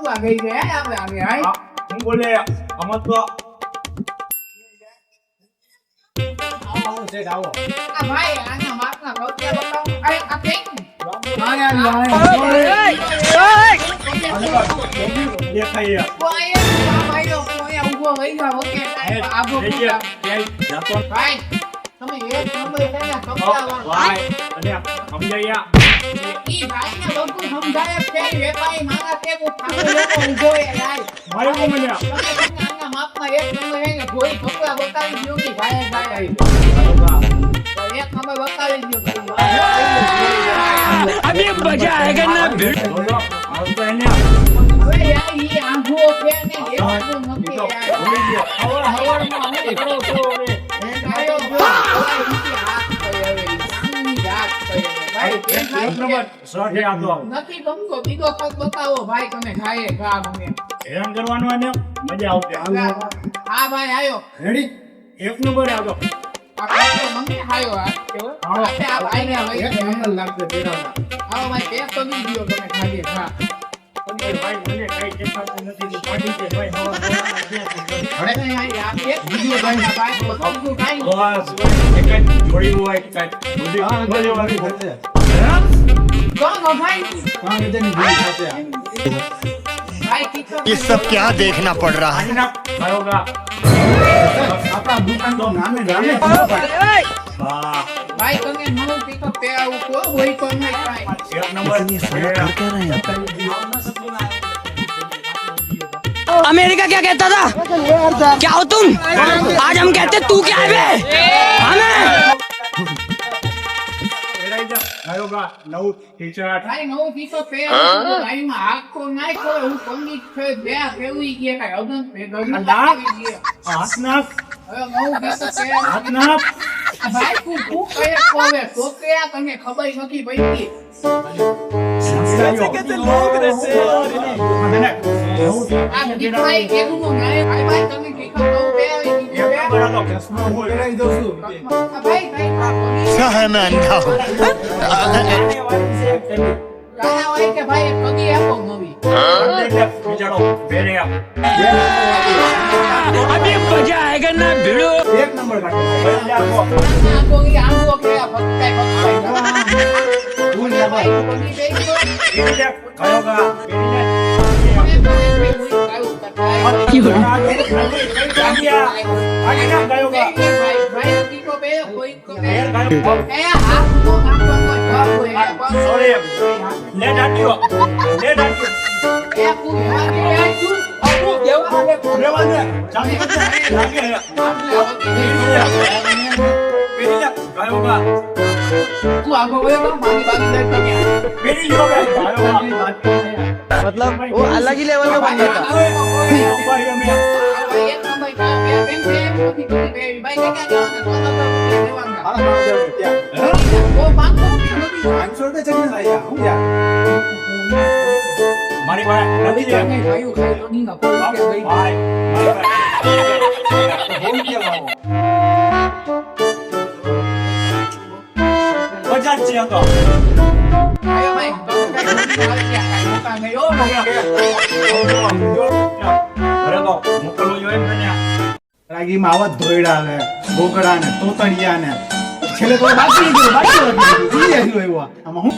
માપવા ગઈ છે આપણે આગે હાય હું બોલે આમાં તો આવો સેટ આવો આ ભાઈ આના માપના રોટિયા બતાવો અરે આ કેક દેખાય કોઈ આ ભાઈઓ કોઈ ઉભો રહી ગયો ઓકે આબો ભાઈ તમે એક નંબર એના કપડા ભાઈ અને સમજાયા ઈ ભાઈને બધું સમજાય છે વેપારી મારા તે કો થાકો લોકો ઉભો યાર મારે કો મળ્યા આના માપમાં એક નંબર હે ને કોઈ કપડા બતાવી દયો કે ભાઈ ભાઈ એક નંબર બતાવી દયો अभी मजा आएगा ना भिड़ બોલો આવતો એને હવે યાર ઈ આંખો છે ને દેખાતું નથી યાર હવારમાં અમે એકલો છો હવે આયો જો હાથ કરે હવે સાંગની વાત કરે ભાઈ એક નંબર શોર્ટ આપો નથી ગમતો બીજો પગ બતાવો ભાઈ તમે ખાય ખા મને હેરાન કરવાનું એને મજા આવશે હા ભાઈ આયો રેડી એક નંબર આવતો આપણે તો મને આયો આ કેવો આપણે આ ભાઈને એક હવે નંબર લાગશે પેરામાં આવો ભાઈ પેક તો બી ગયો તમે ખાઈએ ખા ભાઈ મને કઈ દેખાતું નથી તો પાડી દે ભાઈ અરે યાર એક વિડિયો ભાઈ ભાઈ બધું કાઈ બસ એક જ જોડી હોય કઈ બધી બધી વાળી થશે કોણ ભાઈ કાં વિદેની જોઈ થશે ભાઈ કીધું ये सब क्या देखना पड़ रहा है આના કયોગા આપણા દુકાન તો નામે નામે વાહ ભાઈ તમે નવું પિકઅપ પે આવું કો હોય તો નહીં કાઈ એક નંબર अमेरिका क्या कहता था क्या हो तुम आज हम कहते तू क्या है बे हमें એરાઈ જા કયોગા નવ ટી-શર્ટ ભાઈ નવું પિકઅપ પે આવું ગાડીમાં આખો નાઈ ખોલે હું પંડિત છે બે કેવી ગયા કાઈ અગન પે ગયું લાવી ગયા હાથ નાખ હવે નવું પિકઅપ પે હાથ નાખ ભાઈ તું કહે કોવે તો કે તને ખબર નથી પડી कैसे लोग रहते हैं આ દીકરાઈ કેવું નો નાય ભાઈ તમે પિકઅપ નવું પે આવી ગયા પેરાઈ દઉં છું ભાઈ ભાઈ क्या है मैं अंधा हूँ ગાના હોય કે ભાઈ કદી આપો નવી બિચારો બેરે આપ अभी मजा आएगा ना भिड़ो એક નંબર કાઢો આ કોઈ આંગો કે ફક્ત તું લે ભાઈ કદી બેસો કયોગા मतलब वो अलग ही लेवल का बन गया था મારી પાસે નથી લે બજાજ છે તો મોકલવો જોઈએ ને રાગીમાં આવા જ ધોયડા ને બોકડા ને તોતડિયા ને છેલ્લે તો બાકી ગયું બાકી આમાં હું